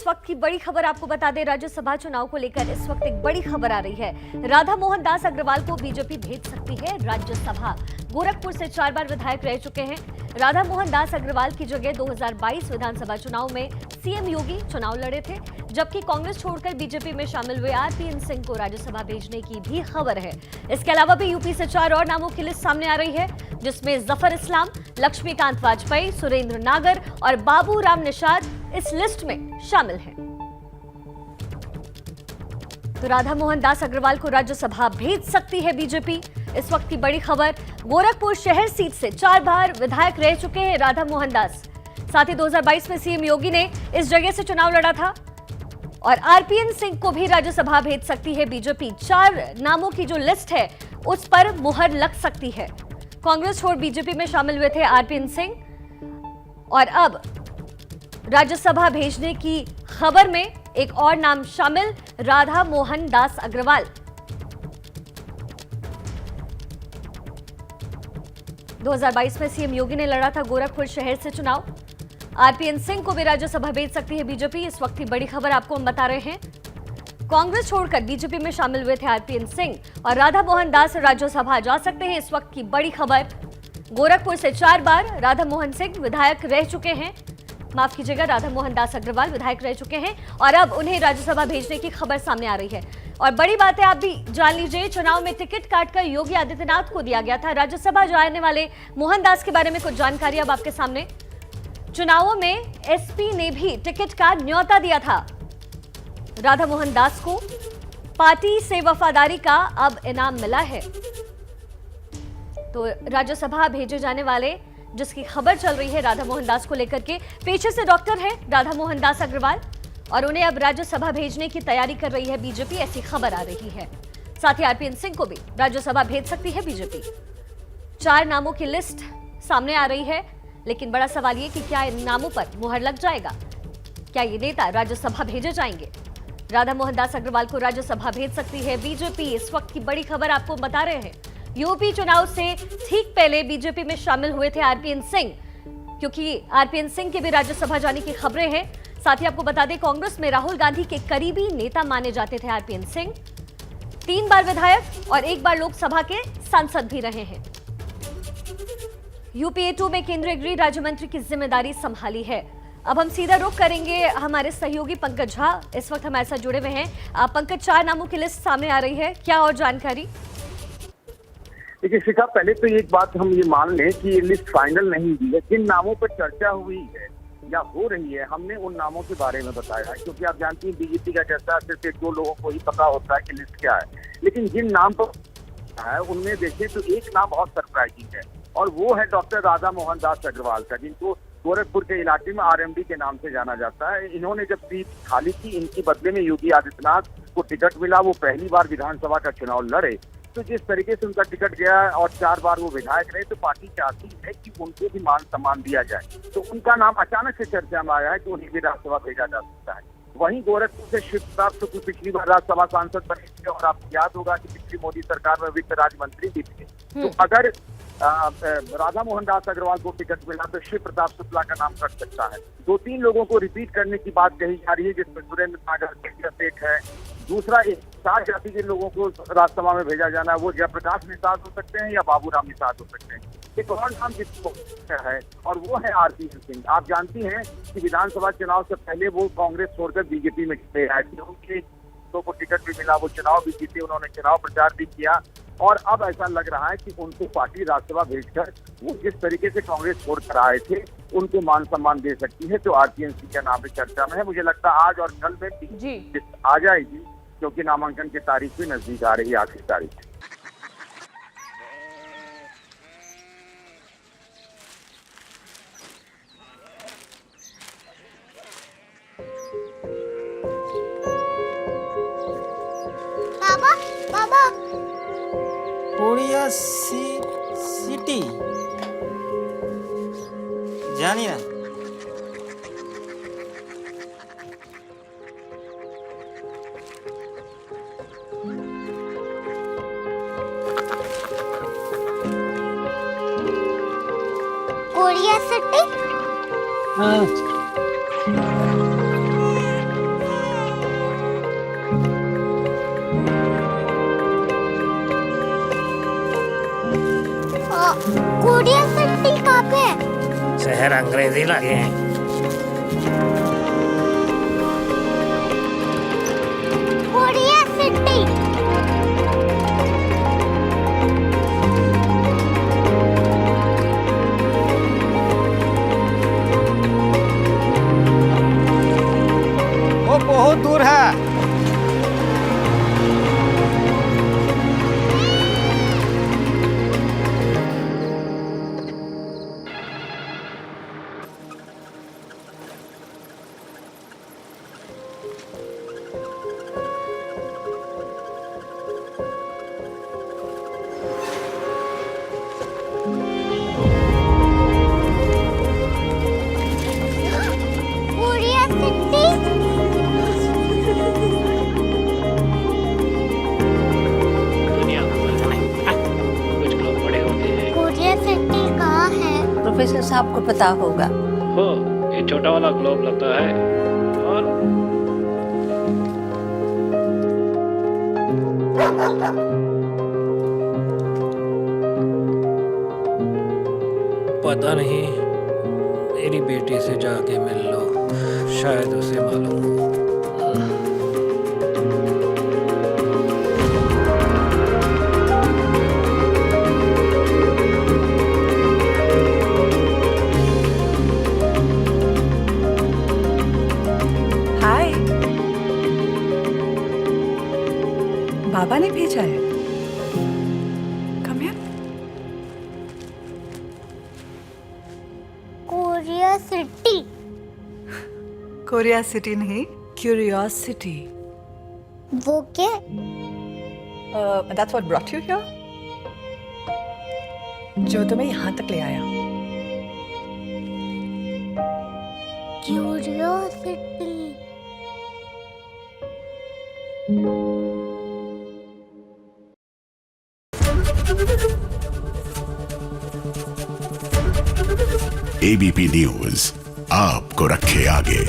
वक्त की बड़ी खबर आपको बता दें, राज्यसभा चुनाव को लेकर इस वक्त एक बड़ी खबर आ रही है। राधा मोहन दास अग्रवाल को बीजेपी भेज सकती है राज्यसभा। गोरखपुर से 4 बार विधायक रह चुके हैं। राधा मोहन दास अग्रवाल की जगह 2022 विधानसभा चुनाव में सीएम योगी चुनाव लड़े थे, जबकि कांग्रेस छोड़कर बीजेपी में शामिल हुए आरपीएन सिंह को राज्यसभा भेजने की भी खबर है। इसके अलावा भी यूपी से 4 और नामों की लिस्ट सामने आ रही है, जिसमें जफर इस्लाम, लक्ष्मीकांत वाजपेयी, सुरेंद्र नागर और बाबू राम निषाद इस लिस्ट में शामिल हैं। तो राधा मोहन दास अग्रवाल को राज्यसभा भेज सकती है बीजेपी। इस वक्त की बड़ी खबर, गोरखपुर शहर सीट से 4 बार विधायक रह चुके हैं राधा मोहन दास। साथ ही 2022 में सीएम योगी ने इस जगह से चुनाव लड़ा था और आरपीएन सिंह को भी राज्यसभा भेज सकती है बीजेपी। 4 नामों की जो लिस्ट है उस पर मुहर लग सकती है। कांग्रेस छोड़ बीजेपी में शामिल हुए थे आरपीएन सिंह और अब राज्यसभा भेजने की खबर में एक और नाम शामिल, राधा मोहन दास अग्रवाल। 2022 में सीएम योगी ने लड़ा था गोरखपुर शहर से चुनाव। आरपीएन सिंह को भी राज्यसभा भेज सकती है बीजेपी। इस वक्त की बड़ी खबर आपको हम बता रहे हैं। कांग्रेस छोड़कर बीजेपी में शामिल हुए थे आरपीएन सिंह और राधा मोहन दास राज्यसभा जा सकते हैं। इस वक्त की बड़ी खबर, गोरखपुर से 4 बार राधा मोहन सिंह विधायक रह चुके हैं, माफ कीजिएगा, राधा मोहन दास अग्रवाल विधायक रह चुके हैं और अब उन्हें राज्यसभा भेजने की खबर सामने आ रही है। और बड़ी बात है, आप भी जान लीजिए, चुनाव में टिकट काटकर योगी आदित्यनाथ को दिया गया था। राज्यसभा जाने वाले मोहन दास के बारे में कुछ जानकारी अब आपके सामने। चुनावों में एसपी ने भी टिकट का न्योता दिया था राधा मोहन दास को। पार्टी से वफादारी का अब इनाम मिला है। तो राज्यसभा भेजे जाने वाले, जिसकी खबर चल रही है राधा मोहन दास को लेकर के, पेशे से डॉक्टर है राधा मोहन दास अग्रवाल और उन्हें अब राज्यसभा भेजने की तैयारी कर रही है बीजेपी, ऐसी खबर आ रही है। साथ ही आरपीएन सिंह को भी राज्यसभा भेज सकती है बीजेपी। 4 नामों की लिस्ट सामने आ रही है, लेकिन बड़ा सवाल ये कि क्या इन नामों पर मुहर लग जाएगा? क्या ये नेता राज्यसभा भेजे जाएंगे? राधा मोहन दास अग्रवाल को राज्यसभा भेज सकती है बीजेपी। इस वक्त की बड़ी खबर आपको बता रहे हैं। यूपी चुनाव से ठीक पहले बीजेपी में शामिल हुए थे आरपीएन सिंह, क्योंकि आरपीएन सिंह के भी राज्यसभा जाने की खबरें हैं। साथ ही आपको बता दें, कांग्रेस में राहुल गांधी के करीबी नेता माने जाते थे आरपीएन सिंह। 3 बार विधायक और 1 बार लोकसभा के सांसद भी रहे हैं। यूपीए 2 में केंद्रीय गृह राज्य मंत्री की जिम्मेदारी संभाली है। अब हम सीधा रुख करेंगे हमारे सहयोगी पंकज झा, इस वक्त हमारे साथ जुड़े हुए हैं। पंकज, 4 नामों की लिस्ट सामने आ रही है, क्या और जानकारी? देखिए शिखा, पहले तो एक बात हम ये मान लें कि ये लिस्ट फाइनल नहीं हुई है। जिन नामों पर चर्चा हुई है या हो रही है, हमने उन नामों के बारे में बताया है, क्योंकि आप जानती हैं बीजेपी का जैसा सिर्फ 1-2 लोगों को ही पता होता है कि लिस्ट क्या है। लेकिन जिन नाम पर है उनमें देखें तो एक नाम बहुत सरप्राइजिंग है और वो है डॉक्टर राधा मोहन दास अग्रवाल का, जिनको गोरखपुर के इलाके में आरएमडी के नाम से जाना जाता है। इन्होंने जब सीट खाली की, इनकी बदले में योगी आदित्यनाथ को टिकट मिला, वो पहली बार विधानसभा का चुनाव लड़े। तो जिस तरीके से उनका टिकट गया और 4 बार वो विधायक रहे, तो पार्टी चाहती है कि उनको भी मान सम्मान दिया जाए। तो उनका नाम अचानक से चर्चा में आया है कि उन्हें भी राज्यसभा भेजा जा सकता है। वहीं गोरखपुर से शिव प्रताप शुक्ल पिछली बार राज्यसभा सांसद बने थे और आपको याद होगा कि पिछली मोदी सरकार में वित्त राज्य मंत्री भी थे। तो अगर राधा मोहन दास अग्रवाल को टिकट मिला तो शिव प्रताप शुक्ला का नाम कट सकता है। 2-3 लोगों को रिपीट करने की बात कही जा रही है, जिसमें सुरेंद्र नागर सेठ है। दूसरा, एक 4 जाति के लोगों को राज्यसभा में भेजा जाना है, वो जयप्रकाश निषाद हो सकते हैं या बाबू राम निषाद हो सकते हैं। एक और नाम जिसको है और वो है आरपीएन सिंह। आप जानती हैं कि विधानसभा चुनाव से पहले वो कांग्रेस छोड़कर बीजेपी में गए आए थे, उनके को टिकट भी मिला, वो चुनाव भी जीते, उन्होंने चुनाव प्रचार भी किया और अब ऐसा लग रहा है कि उनको पार्टी राज्यसभा भेजकर वो जिस तरीके से कांग्रेस छोड़कर आए थे उनको मान सम्मान दे सकती है। तो आरपीएन सिंह का नाम भी चर्चा में है। मुझे लगता है आज और कल में भी आ जाएगी, क्योंकि नामांकन की तारीख भी नजदीक आ रही है, आखिरी तारीख। कोरिया सिटी जानी ना? Korea city? हाँ। कोरिया सिटी कहाँ पे है? शहर अंग्रेजी लगे हैं। Korea city. वो बहुत दूर है। Korea city. दुनिया को पता नहीं। कुछ लोग बड़े होते हैं। कोरिया सिटी कहाँ है? प्रोफेसर साहब को पता होगा। हो, ये छोटा वाला ग्लोब लगता है और पता नहीं, मेरी बेटी से जाके मिल लो, शायद उसे मालूम हो। हाय, बाबा ने भेजा है। Come here. Korea city. Korea city नहीं, क्यूरियोसिटी। वो क्या? That's what brought you here? जो तुम्हें यहाँ तक ले आया। क्यूरियोसिटी। एबीपी न्यूज आपको रखे आगे।